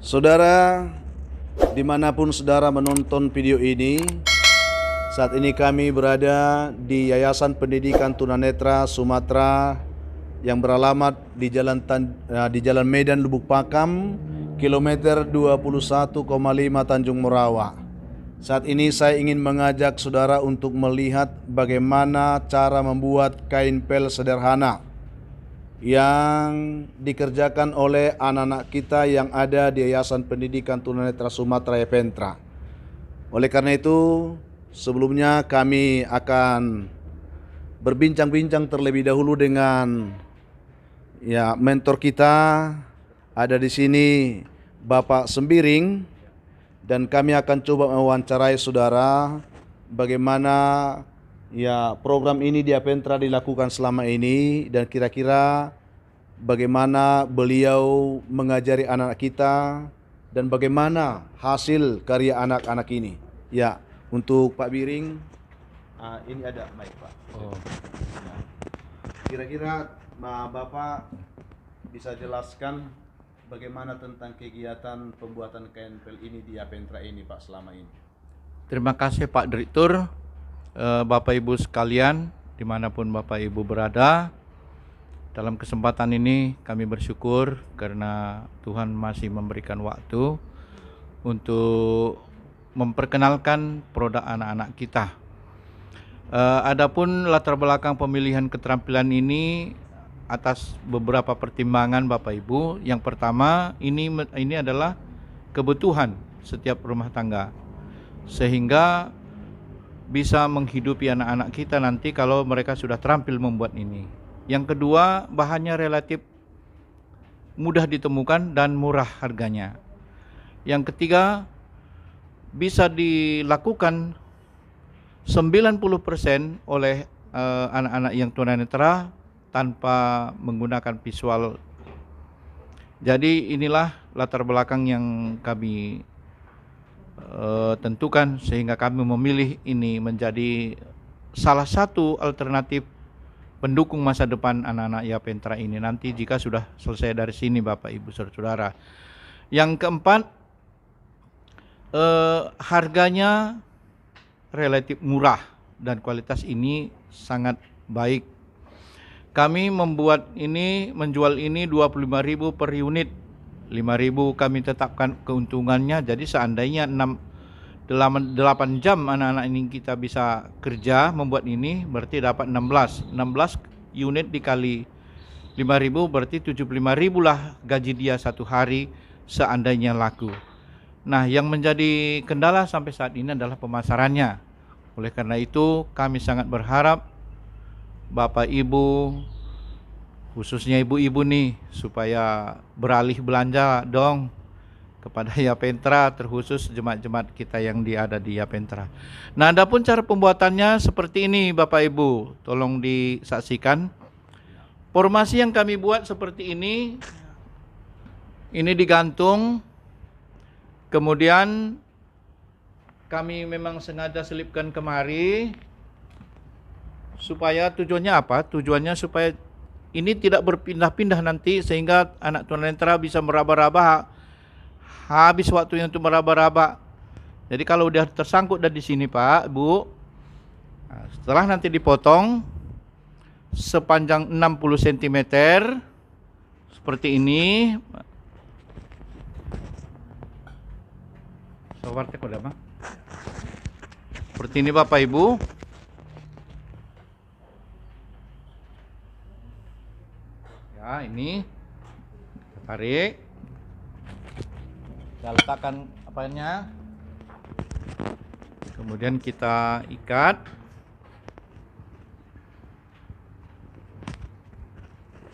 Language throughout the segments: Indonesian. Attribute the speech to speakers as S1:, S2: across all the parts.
S1: Saudara, dimanapun saudara menonton video ini, saat ini kami berada di Yayasan Pendidikan Tunanetra Sumatera yang beralamat di Jalan Medan Lubuk Pakam, kilometer 21,5 Tanjung Morawa. Saat ini saya ingin mengajak saudara untuk melihat bagaimana cara membuat kain pel sederhana yang dikerjakan oleh anak-anak kita yang ada di Yayasan Pendidikan Tunanetra Sumatera Yapentra. Oleh karena itu, sebelumnya kami akan berbincang-bincang terlebih dahulu dengan mentor kita. Ada di sini Bapak Sembiring, dan kami akan coba mewawancarai saudara bagaimana program ini di Yapentra dilakukan selama ini, dan kira-kira bagaimana beliau mengajari anak kita dan bagaimana hasil karya anak-anak ini. Ya, untuk Pak Biring, ini ada mic, Pak. Kira-kira Bapak bisa jelaskan bagaimana tentang kegiatan pembuatan kain pel ini di Yapentra ini, Pak, selama ini.
S2: Terima kasih Pak Direktur, Bapak Ibu sekalian, dimanapun Bapak Ibu berada. Dalam kesempatan ini kami bersyukur karena Tuhan masih memberikan waktu untuk memperkenalkan produk anak-anak kita. Adapun latar belakang pemilihan keterampilan ini atas beberapa pertimbangan Bapak Ibu. Yang pertama, ini adalah kebutuhan setiap rumah tangga, sehingga bisa menghidupi anak-anak kita nanti kalau mereka sudah terampil membuat ini. Yang kedua, bahannya relatif mudah ditemukan dan murah harganya. Yang ketiga, bisa dilakukan 90% oleh anak-anak yang tunanetra tanpa menggunakan visual. Jadi inilah latar belakang yang kami tentukan sehingga kami memilih ini menjadi salah satu alternatif pendukung masa depan anak-anak Yapentra ini nanti jika sudah selesai dari sini, Bapak Ibu saudara. Yang keempat, harganya relatif murah dan kualitas ini sangat baik. Kami menjual ini 25.000 per unit. 5.000 kami tetapkan keuntungannya. Jadi seandainya 8 jam anak-anak ini kita bisa kerja membuat ini, berarti dapat 16 unit dikali 5.000 berarti 75.000 lah gaji dia satu hari seandainya laku. Nah, yang menjadi kendala sampai saat ini adalah pemasarannya. Oleh karena itu kami sangat berharap Bapak Ibu, khususnya ibu-ibu nih, supaya beralih belanja dong kepada Yapentra, terkhusus jemaat-jemaat kita yang ada di Yapentra. Nah, adapun cara pembuatannya seperti ini Bapak Ibu, tolong disaksikan. Formasi yang kami buat seperti ini digantung, kemudian kami memang sengaja selipkan kemari. Supaya tujuannya apa? Tujuannya supaya ini tidak berpindah-pindah nanti, sehingga anak tunanetra bisa meraba-raba, habis waktunya untuk meraba-raba. Jadi kalau udah tersangkut dari sini Pak, Bu, setelah nanti dipotong sepanjang 60 cm seperti ini. Seperti ini Bapak Ibu. Ya, ini tarik, kita letakkan apanya, kemudian kita ikat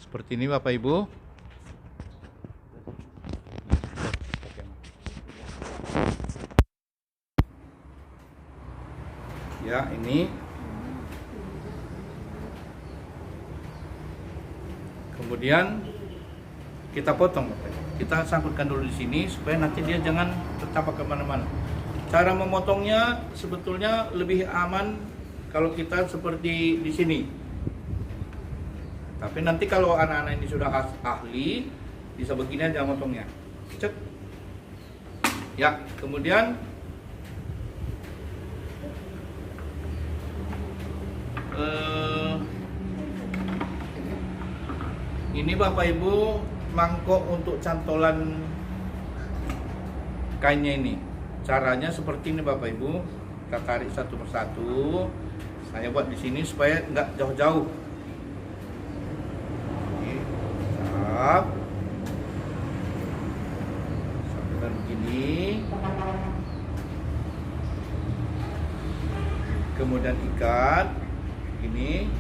S2: seperti ini Bapak Ibu. Ya, ini kemudian kita potong, kita sangkutkan dulu di sini supaya nanti dia jangan tertapak kemana-mana. Cara memotongnya sebetulnya lebih aman kalau kita seperti di sini. Tapi nanti kalau anak-anak ini sudah ahli, bisa begini aja motongnya. Cek. Ya, kemudian ini Bapak Ibu mangkok untuk cantolan kainnya ini. Caranya seperti ini Bapak Ibu. Kita tarik satu persatu. Saya buat di sini supaya nggak jauh-jauh. Oke, siap. Sambungkan begini. Kemudian ikat ini.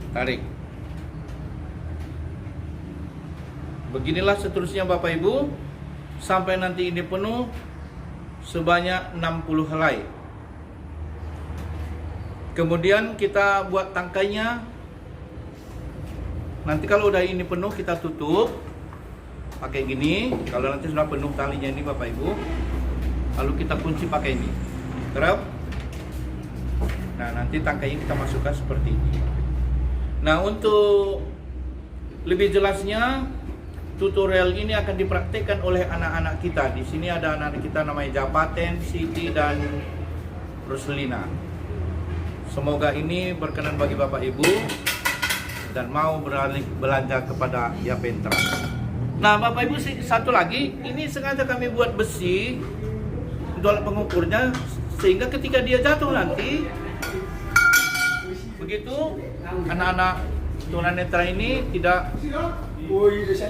S2: Tarik. Beginilah seterusnya Bapak Ibu sampai nanti ini penuh sebanyak 60 helai. Kemudian kita buat tangkainya. Nanti kalau udah ini penuh kita tutup pakai gini. Kalau nanti sudah penuh talinya ini Bapak Ibu, lalu kita kunci pakai ini. Terus, nah nanti tangkainya kita masukkan seperti ini. Nah, untuk lebih jelasnya tutorial ini akan dipraktikkan oleh anak-anak kita. Di sini ada anak-anak kita namanya Japaten, Siti dan Roslina. Semoga ini berkenan bagi Bapak Ibu dan mau beralih belanja kepada Yapentra. Nah, Bapak Ibu satu lagi, ini sengaja kami buat besi untuk alat pengukurnya sehingga ketika dia jatuh nanti begitu anak-anak tunanetra ini tidak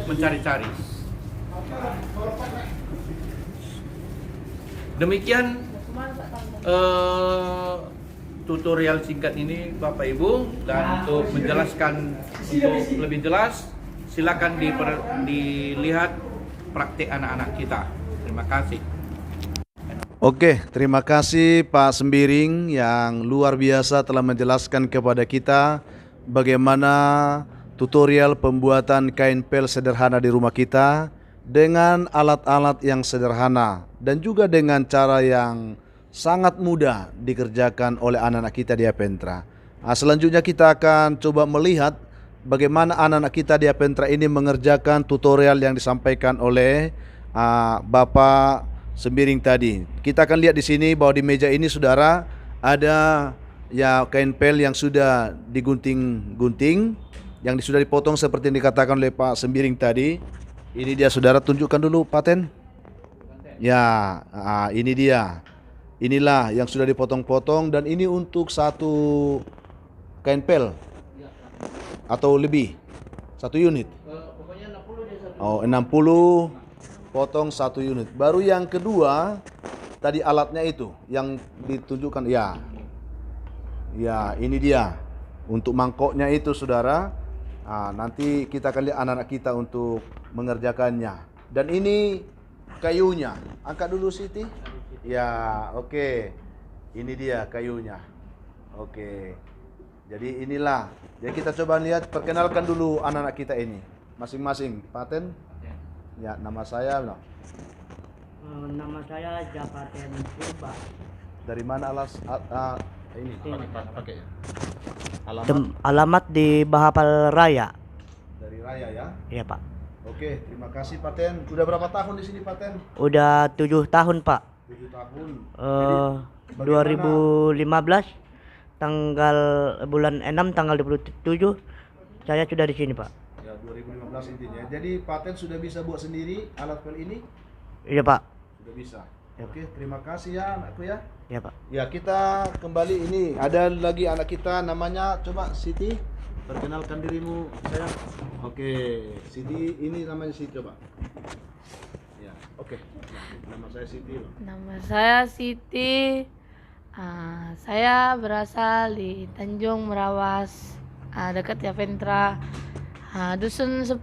S2: mencari-cari. Demikian tutorial singkat ini Bapak Ibu, dan untuk menjelaskan untuk lebih jelas silakan dilihat praktik anak-anak kita. Terima kasih.
S1: Oke, terima kasih Pak Sembiring yang luar biasa telah menjelaskan kepada kita bagaimana tutorial pembuatan kain pel sederhana di rumah kita dengan alat-alat yang sederhana dan juga dengan cara yang sangat mudah dikerjakan oleh anak-anak kita di Yapentra. Nah, selanjutnya kita akan coba melihat bagaimana anak-anak kita di Yapentra ini mengerjakan tutorial yang disampaikan oleh Bapak Sembiring tadi. Kita akan lihat di sini bahwa di meja ini saudara ada ya kain pel yang sudah digunting-gunting, yang sudah dipotong seperti yang dikatakan oleh Pak Sembiring tadi. Ini dia saudara, tunjukkan dulu paten. Ya, ini dia. Inilah yang sudah dipotong-potong dan ini untuk satu kain pel atau lebih, satu unit.
S2: Pokoknya 60 dia satu.
S1: Oh, 60 potong satu unit. Baru yang kedua tadi alatnya itu yang ditunjukkan. Ya, ya ini dia untuk mangkoknya itu saudara. Nah, nanti kita akan lihat anak-anak kita untuk mengerjakannya. Dan ini kayunya. Angkat dulu Siti. Ya, oke. Ini dia kayunya. Oke. Jadi inilah. Jadi kita coba lihat, perkenalkan dulu anak-anak kita ini. Masing-masing. Paten. Ya, nama saya.
S3: Nama saya Japaten Purba.
S1: Dari mana ini? Pakai ya.
S3: Alamat di Bahapal Raya.
S1: Dari Raya ya.
S3: Iya Pak.
S1: Oke, terima kasih Paten. Udah berapa tahun di sini Paten?
S3: Udah 7 tahun Pak.
S1: 7 tahun.
S3: 2015 tanggal bulan 6 tanggal 27 saya sudah di sini Pak.
S1: Ya, 2015 intinya. Jadi Paten sudah bisa buat sendiri alat pel ini?
S3: Iya Pak.
S1: Sudah bisa.
S3: Ya,
S1: Oke, terima kasih ya anakku ya.
S3: Iya Pak.
S1: Ya, kita kembali ini. Ada lagi anak kita namanya, coba Siti, perkenalkan dirimu sayang. Oke, Siti ini namanya Siti, coba. Ya, oke. Nama saya Siti.
S4: Nama saya Siti. Saya berasal di Tanjung Merawas, dekat Yapentra, Dusun 10,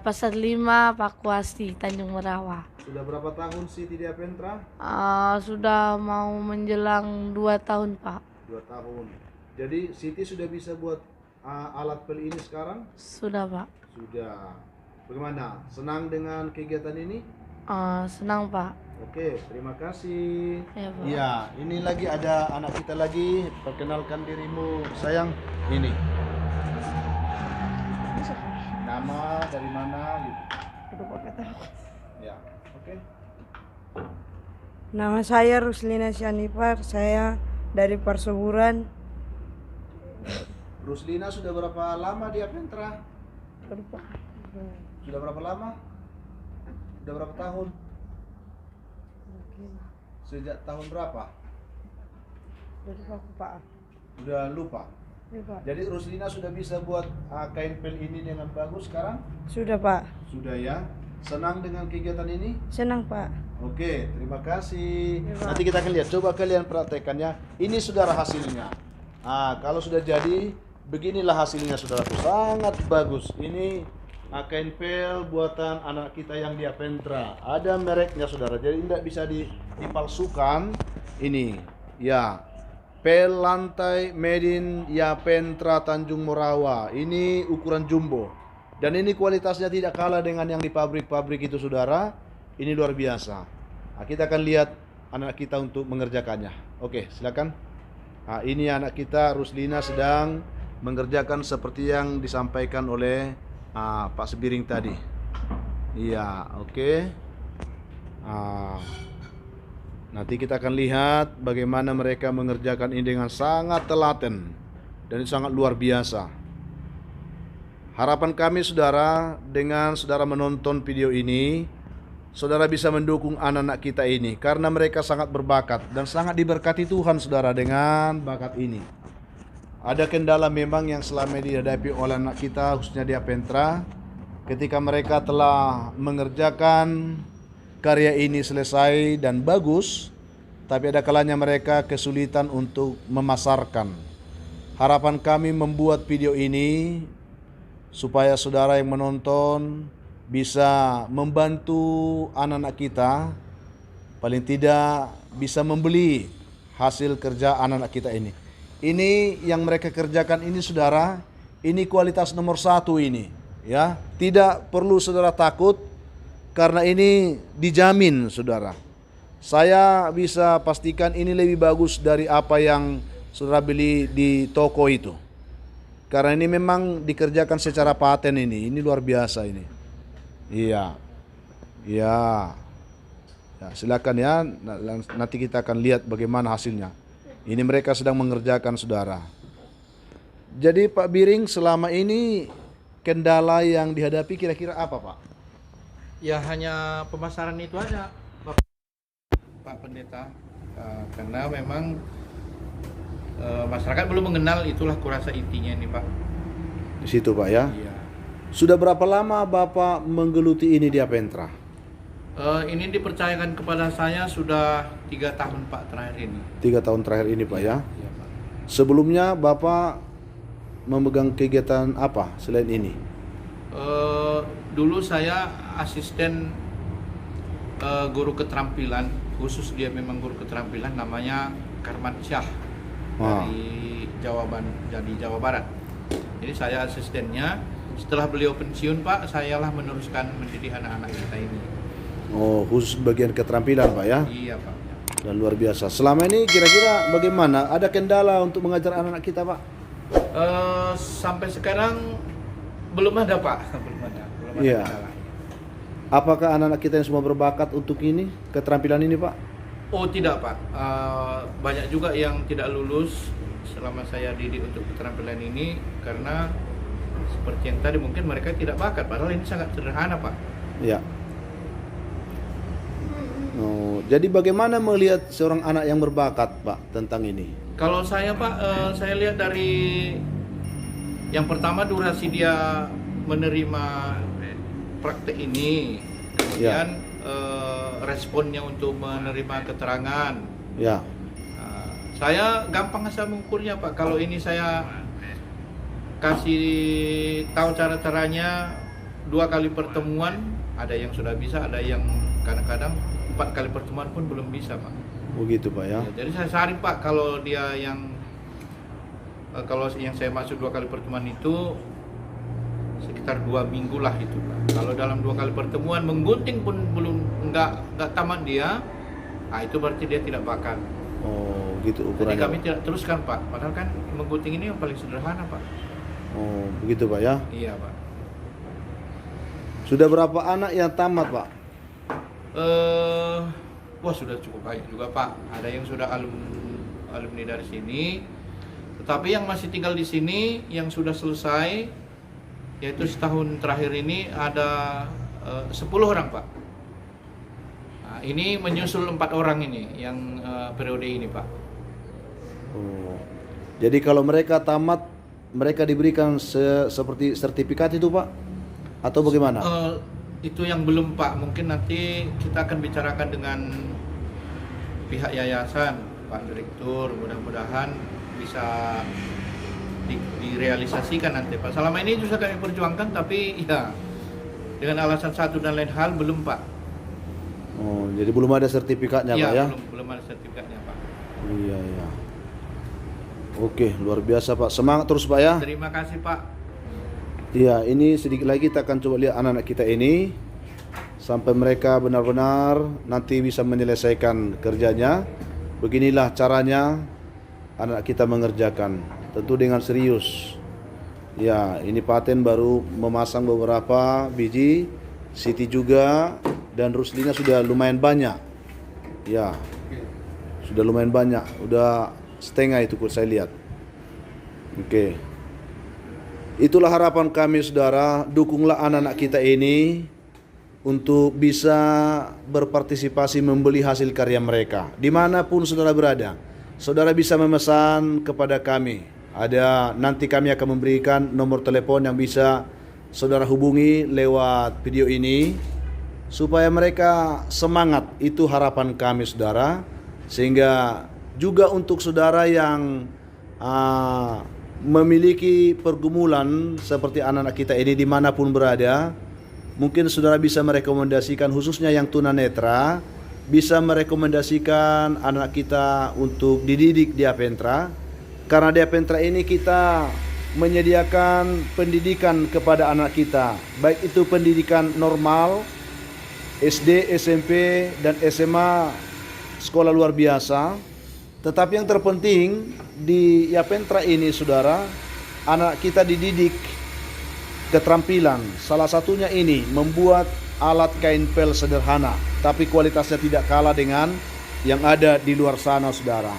S4: Pasar 5, Pakuasi, Tanjung Merawa.
S1: Sudah berapa tahun Siti di Yapentra?
S4: Sudah mau menjelang 2 tahun Pak.
S1: 2 tahun. Jadi Siti sudah bisa buat alat pel ini sekarang?
S4: Sudah Pak.
S1: Sudah. Bagaimana? Senang dengan kegiatan ini?
S4: Senang Pak.
S1: Oke, terima kasih.
S4: Ya, Pak.
S1: Iya, ini lagi ada anak kita lagi. Perkenalkan dirimu, sayang. Ini. Nama dari mana gitu. Ya, oke.
S5: Nama saya Ruslina Syanifar, saya dari Parsoburan.
S1: Ruslina sudah berapa lama di Apentra? Sudah berapa lama? Sudah berapa tahun? Sejak tahun berapa?
S5: Pak.
S1: Udah lupa. Jadi Ruslina sudah bisa buat kain pel ini dengan bagus sekarang?
S5: Sudah Pak.
S1: Sudah ya. Senang dengan kegiatan ini?
S5: Senang Pak.
S1: Oke, terima kasih.
S5: Ya, Pak.
S1: Nanti kita akan lihat. Coba kalian praktekannya. Ini saudara hasilnya. Kalau sudah jadi, beginilah hasilnya saudara. Sangat bagus. Ini kain pel buatan anak kita yang di Apentra. Ada mereknya saudara. Jadi tidak bisa dipalsukan. Ini, ya. Pel lantai made in Apentra Tanjung Morawa. Ini ukuran jumbo. Dan ini kualitasnya tidak kalah dengan yang di pabrik-pabrik itu saudara. Ini luar biasa. Kita akan lihat anak kita untuk mengerjakannya. Oke, silakan. Ini anak kita Ruslina sedang mengerjakan seperti yang disampaikan oleh Pak Sebiring tadi. Iya, oke. Nanti kita akan lihat bagaimana mereka mengerjakan ini dengan sangat telaten dan sangat luar biasa. Harapan kami saudara, dengan saudara menonton video ini, saudara bisa mendukung anak-anak kita ini karena mereka sangat berbakat dan sangat diberkati Tuhan saudara dengan bakat ini. Ada kendala memang yang selama ini dihadapi oleh anak kita khususnya di Apentra ketika mereka telah mengerjakan karya ini selesai dan bagus, tapi ada kalanya mereka kesulitan untuk memasarkan. Harapan kami membuat video ini supaya saudara yang menonton bisa membantu anak-anak kita, paling tidak bisa membeli hasil kerja anak-anak kita ini. Ini yang mereka kerjakan ini saudara, ini kualitas nomor 1 ini, ya. Tidak perlu saudara takut karena ini dijamin saudara. Saya bisa pastikan ini lebih bagus dari apa yang saudara beli di toko itu. Karena ini memang dikerjakan secara paten ini luar biasa ini. Iya, iya, ya, silakan ya. Nanti kita akan lihat bagaimana hasilnya. Ini mereka sedang mengerjakan saudara. Jadi Pak Biring, selama ini kendala yang dihadapi kira-kira apa Pak?
S2: Ya hanya pemasaran itu aja, Pak Pendeta. Karena memang masyarakat belum mengenal, itulah kurasa intinya ini Pak.
S1: Di situ Pak ya.
S2: Iya.
S1: Sudah berapa lama Bapak menggeluti ini di Apentra?
S2: Ini dipercayakan kepada saya sudah 3 tahun Pak terakhir ini.
S1: 3 tahun terakhir ini Pak ya.
S2: Iya Pak.
S1: Sebelumnya Bapak memegang kegiatan apa selain ini?
S2: Dulu saya asisten guru keterampilan, khusus dia memang guru keterampilan, namanya Karman Syah. Dari Jawa Barat. Jadi saya asistennya. Setelah beliau pensiun Pak, sayalah meneruskan mendidik anak-anak kita ini.
S1: Oh, khusus bagian keterampilan Pak ya?
S2: Iya Pak.
S1: Dan luar biasa. Selama ini kira-kira bagaimana? Ada kendala untuk mengajar anak-anak kita Pak?
S2: Sampai sekarang belum ada Pak. Belum ada
S1: Iya.
S2: kendala.
S1: Apakah anak-anak kita yang semua berbakat untuk ini, keterampilan ini Pak?
S2: Oh tidak Pak, banyak juga yang tidak lulus selama saya didik untuk keterampilan ini karena seperti yang tadi mungkin mereka tidak bakat, padahal ini sangat sederhana Pak.
S1: Ya. Oh, jadi bagaimana melihat seorang anak yang berbakat Pak tentang ini?
S2: Kalau saya Pak, saya lihat dari yang pertama durasi dia menerima praktek ini, kemudian responnya untuk menerima keterangan.
S1: Ya.
S2: Saya gampang saya mengukurnya Pak. Kalau ini saya kasih tahu cara-caranya 2 kali pertemuan, ada yang sudah bisa, ada yang kadang-kadang 4 kali pertemuan pun belum bisa Pak.
S1: Begitu Pak ya.
S2: Jadi saya saring Pak kalau dia kalau yang saya maksud 2 kali pertemuan itu sekitar 2 minggu lah itu Pak. Kalau dalam 2 kali pertemuan menggunting pun belum nggak tamat dia, itu berarti dia tidak bakat.
S1: Oh, gitu
S2: Jadi
S1: ukurannya.
S2: kami
S1: Pak.
S2: tidak teruskan Pak. Padahal kan menggunting ini yang paling sederhana Pak.
S1: Oh, begitu Pak ya.
S2: Iya Pak.
S1: Sudah berapa anak yang tamat, Pak?
S2: Wah sudah cukup banyak juga Pak. Ada yang sudah alumni dari sini. Tetapi yang masih tinggal di sini yang sudah selesai, yaitu setahun terakhir ini ada 10 orang Pak. Nah, ini menyusul 4 orang ini yang periode ini Pak.
S1: Oh. Jadi kalau mereka tamat, mereka diberikan seperti sertifikat itu, Pak? Atau bagaimana?
S2: Itu yang belum Pak. Mungkin nanti kita akan bicarakan dengan pihak yayasan, Pak Direktur. Mudah-mudahan bisa direalisasikan nanti Pak. Selama ini juga kami perjuangkan, tapi ya dengan alasan satu dan lain hal belum Pak.
S1: Oh, jadi belum ada sertifikatnya,
S2: Ya,
S1: Pak ya?
S2: belum ada sertifikatnya Pak.
S1: Iya, iya. Oke, luar biasa Pak. Semangat terus Pak ya.
S2: Terima kasih Pak.
S1: Iya, ini sedikit lagi kita akan coba lihat anak-anak kita ini sampai mereka benar-benar nanti bisa menyelesaikan kerjanya. Beginilah caranya anak kita mengerjakan, tentu dengan serius. Ya, ini Paten baru memasang beberapa biji, Siti juga, dan Ruslina sudah lumayan banyak. Ya, sudah lumayan banyak, udah setengah itu saya lihat. Oke. Itulah harapan kami saudara, dukunglah anak-anak kita ini untuk bisa berpartisipasi membeli hasil karya mereka. Dimanapun saudara berada, saudara bisa memesan kepada kami. Nanti kami akan memberikan nomor telepon yang bisa saudara hubungi lewat video ini, supaya mereka semangat. Itu harapan kami saudara. Sehingga juga untuk saudara yang memiliki pergumulan seperti anak-anak kita ini dimanapun berada, mungkin saudara bisa merekomendasikan, khususnya yang tunanetra, bisa merekomendasikan anak kita untuk dididik di Apentra. Karena di Apentra ini kita menyediakan pendidikan kepada anak kita, baik itu pendidikan normal, SD, SMP, dan SMA, sekolah luar biasa. Tetapi yang terpenting di Apentra ini saudara, anak kita dididik keterampilan. Salah satunya ini membuat alat kain pel sederhana, tapi kualitasnya tidak kalah dengan yang ada di luar sana saudara.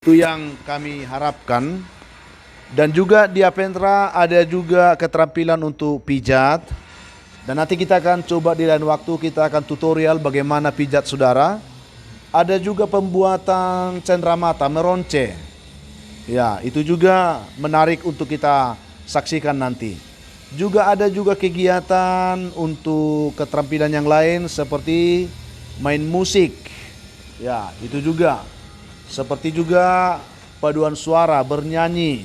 S1: Itu yang kami harapkan. Dan juga di Apentra ada juga keterampilan untuk pijat. Dan nanti kita akan coba di lain waktu, kita akan tutorial bagaimana pijat saudara. Ada juga pembuatan cenderamata, meronce. Ya, itu juga menarik untuk kita saksikan nanti. Juga ada juga kegiatan untuk keterampilan yang lain seperti main musik. Ya, itu juga. Seperti juga paduan suara, bernyanyi.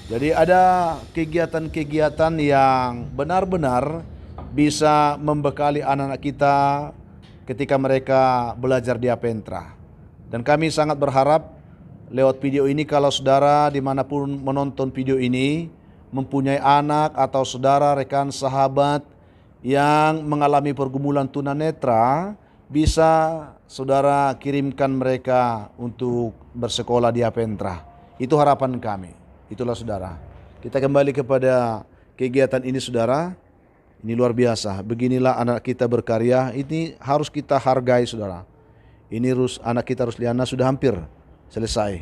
S1: Jadi ada kegiatan-kegiatan yang benar-benar bisa membekali anak-anak kita ketika mereka belajar di Apentra. Dan kami sangat berharap lewat video ini, kalau saudara dimanapun menonton video ini mempunyai anak atau saudara, rekan, sahabat yang mengalami pergumulan tunanetra, bisa saudara kirimkan mereka untuk bersekolah di Apentra. Itu harapan kami. Itulah saudara. Kita kembali kepada kegiatan ini saudara. Ini luar biasa. Beginilah anak kita berkarya. Ini harus kita hargai saudara. Ini anak kita Rusliana sudah hampir selesai.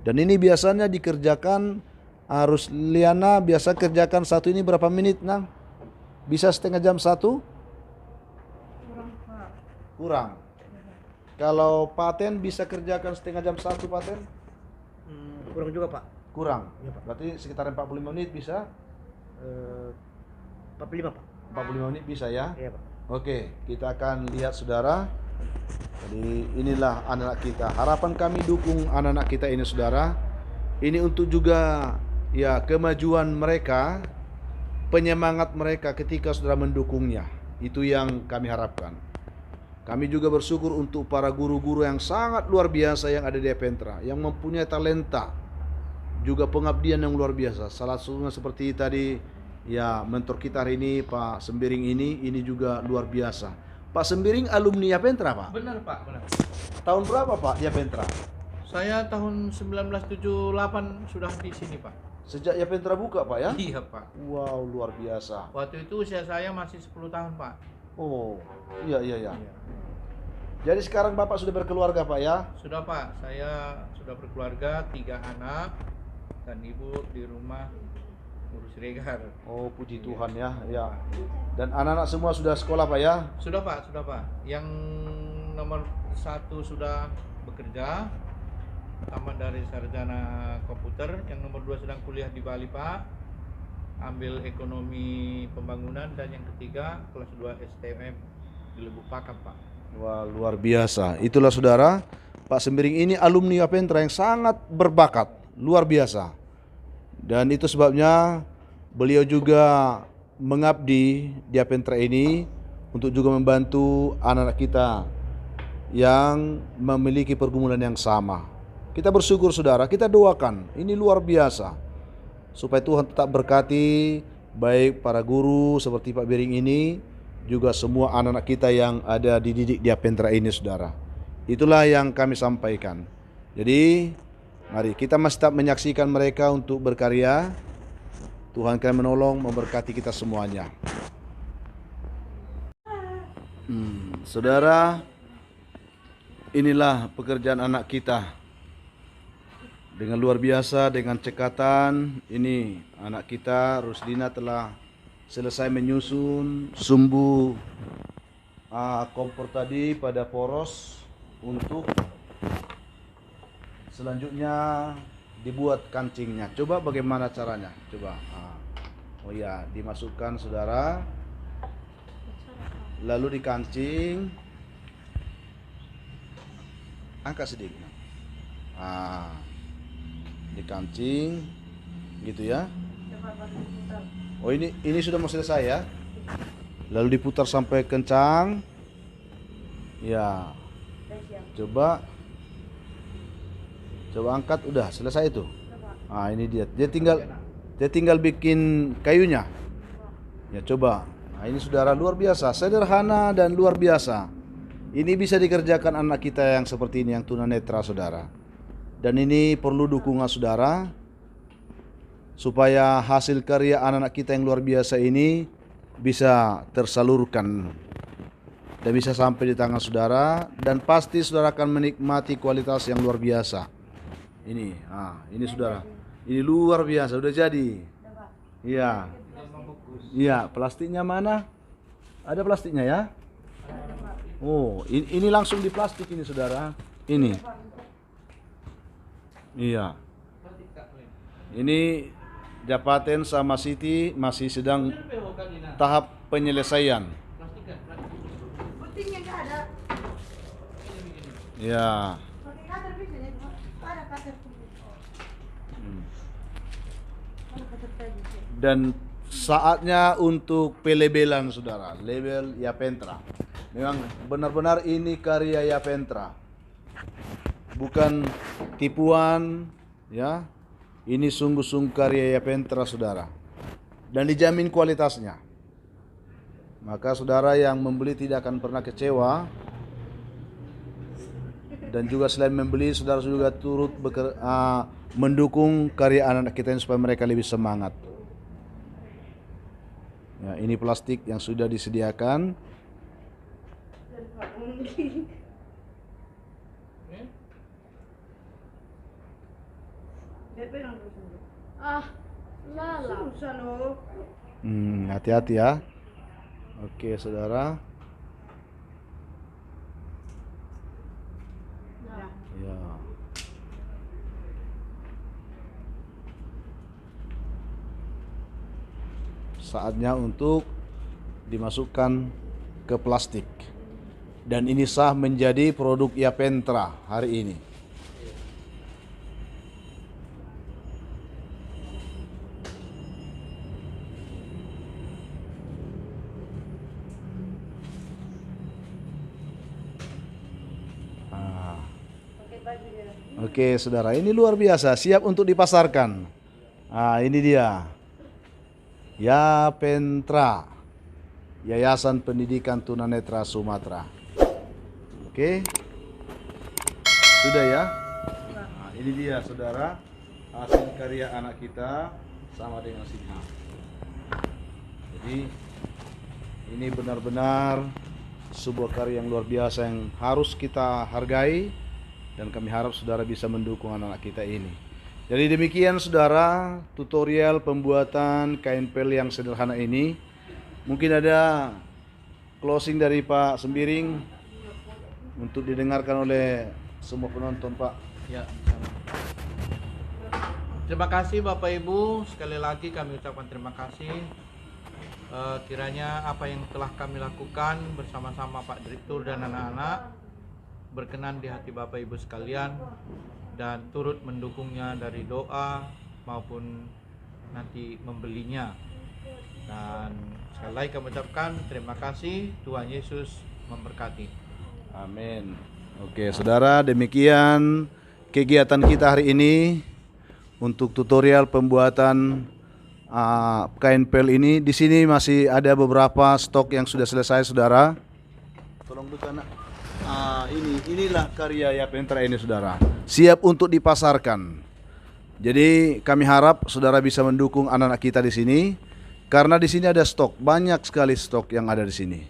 S1: Dan ini biasanya dikerjakan, Rusliana biasa kerjakan satu ini berapa menit Nang? Bisa setengah jam satu? Kurang. Kalau Paten bisa kerjakan setengah jam satu Paten?
S3: Kurang juga Pak.
S1: Kurang. Berarti sekitar 45 menit bisa?
S3: 45 Pak.
S1: 45 menit bisa ya?
S3: Iya Pak.
S1: Oke, kita akan lihat saudara. Jadi inilah anak-anak kita. Harapan kami dukung anak-anak kita ini saudara. Ini untuk juga ya kemajuan mereka, penyemangat mereka ketika saudara mendukungnya. Itu yang kami harapkan. Kami juga bersyukur untuk para guru-guru yang sangat luar biasa yang ada di Apentra, yang mempunyai talenta, juga pengabdian yang luar biasa. Salah satunya seperti tadi ya mentor kita hari ini Pak Sembiring ini juga luar biasa. Pak Sembiring alumni Apentra Pak?
S2: Benar Pak, benar.
S1: Tahun berapa Pak di Apentra?
S2: Saya tahun 1978 sudah di sini Pak.
S1: Sejak Yapentra buka Pak ya?
S2: Iya Pak.
S1: Wow, luar biasa.
S2: Waktu itu usia saya masih 10 tahun Pak.
S1: Oh, iya iya iya.
S2: Iya.
S1: Jadi sekarang Bapak sudah berkeluarga Pak ya?
S2: Sudah Pak, saya sudah berkeluarga, 3 anak dan ibu di rumah ngurus regar.
S1: Oh, puji Tuhan ya. Ya. Dan anak-anak semua sudah sekolah Pak ya?
S2: Sudah Pak, sudah Pak. Yang nomor 1 sudah bekerja, tamat dari sarjana komputer. Yang nomor 2 sedang kuliah di Bali Pak, ambil ekonomi pembangunan. Dan yang ketiga kelas 2 STM di Lubuk Pakam Pak.
S1: Wah, luar biasa. Itulah saudara, Pak Sembiring ini alumni Yapentra yang sangat berbakat, luar biasa. Dan itu sebabnya beliau juga mengabdi di Yapentra ini untuk juga membantu anak-anak kita yang memiliki pergumulan yang sama. Kita bersyukur saudara, kita doakan, ini luar biasa. Supaya Tuhan tetap berkati baik para guru seperti Pak Biring ini, juga semua anak-anak kita yang ada dididik di Yapentra ini saudara. Itulah yang kami sampaikan. Jadi mari kita masih tetap menyaksikan mereka untuk berkarya. Tuhan akan menolong, memberkati kita semuanya. Saudara, inilah pekerjaan anak kita. Dengan luar biasa, dengan cekatan. Ini anak kita Rusdina telah selesai menyusun sumbu kompor tadi pada poros untuk selanjutnya dibuat kancingnya. Coba bagaimana caranya? Coba. Oh ya, dimasukkan saudara. Lalu dikancing. Angkat sedikit. Dikancing gitu ya. Oh ini sudah mau selesai ya. Lalu diputar sampai kencang. Ya. Coba angkat, udah selesai itu. Ini dia. Dia tinggal bikin kayunya. Ya coba. Ini saudara luar biasa, sederhana dan luar biasa. Ini bisa dikerjakan anak kita yang seperti ini, yang tunanetra saudara. Dan ini perlu dukungan saudara, supaya hasil karya anak-anak kita yang luar biasa ini bisa tersalurkan dan bisa sampai di tangan saudara, dan pasti saudara akan menikmati kualitas yang luar biasa. Ini saudara, ini luar biasa, udah jadi. Iya. Iya, plastiknya mana? Ada plastiknya ya? Oh, ini langsung di plastik ini saudara. Ini. Iya. Ini Japaten sama Siti masih sedang tahap penyelesaian. Ya. Dan saatnya untuk pelebelan saudara, label Yapentra. Memang benar-benar ini karya Yapentra, bukan tipuan ya. Ini sungguh-sungguh karya Yapentra saudara, dan dijamin kualitasnya. Maka saudara yang membeli tidak akan pernah kecewa. Dan juga selain membeli, saudara juga turut mendukung karya anak-anak kita ini supaya mereka lebih semangat. Ya, ini plastik yang sudah disediakan. Hati-hati ya. Oke, saudara. Ya. Saatnya untuk dimasukkan ke plastik. Dan ini sah menjadi produk Yapentra hari ini. Oke, saudara, ini luar biasa, siap untuk dipasarkan. Ini dia. Yapentra, Yayasan Pendidikan Tunanetra Sumatera. Oke. Sudah ya? Ini dia, saudara. hasil karya anak kita sama dengan sini. Jadi ini benar-benar sebuah karya yang luar biasa yang harus kita hargai, dan kami harap saudara bisa mendukung anak-anak kita ini. Jadi demikian saudara tutorial pembuatan kain pel yang sederhana ini. Mungkin ada closing dari Pak Sembiring untuk didengarkan oleh semua penonton, Pak.
S2: Ya. Terima kasih Bapak Ibu, sekali lagi kami ucapkan terima kasih. Kiranya apa yang telah kami lakukan bersama-sama Pak Direktur dan anak-anak berkenan di hati Bapak Ibu sekalian, dan turut mendukungnya dari doa maupun nanti membelinya. Dan sekali lagi kami ucapkan terima kasih, Tuhan Yesus memberkati.
S1: Amin. Oke, saudara, demikian kegiatan kita hari ini untuk tutorial pembuatan kain pel ini. Di sini masih ada beberapa stok yang sudah selesai, saudara. Tolong buka, Nak. Inilah karya Yapentra ini, saudara. Siap untuk dipasarkan. Jadi kami harap saudara bisa mendukung anak-anak kita di sini, karena di sini ada stok, banyak sekali stok yang ada di sini.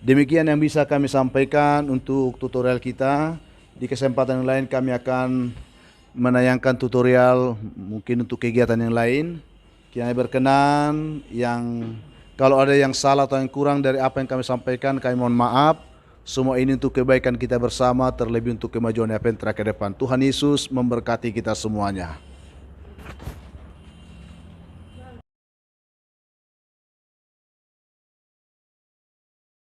S1: Demikian yang bisa kami sampaikan untuk tutorial kita. Di kesempatan yang lain kami akan menayangkan tutorial mungkin untuk kegiatan yang lain. Kiranya berkenan, yang kalau ada yang salah atau yang kurang dari apa yang kami sampaikan, kami mohon maaf. Semua ini untuk kebaikan kita bersama, terlebih untuk kemajuan Yapentra ke depan. Tuhan Yesus memberkati kita semuanya.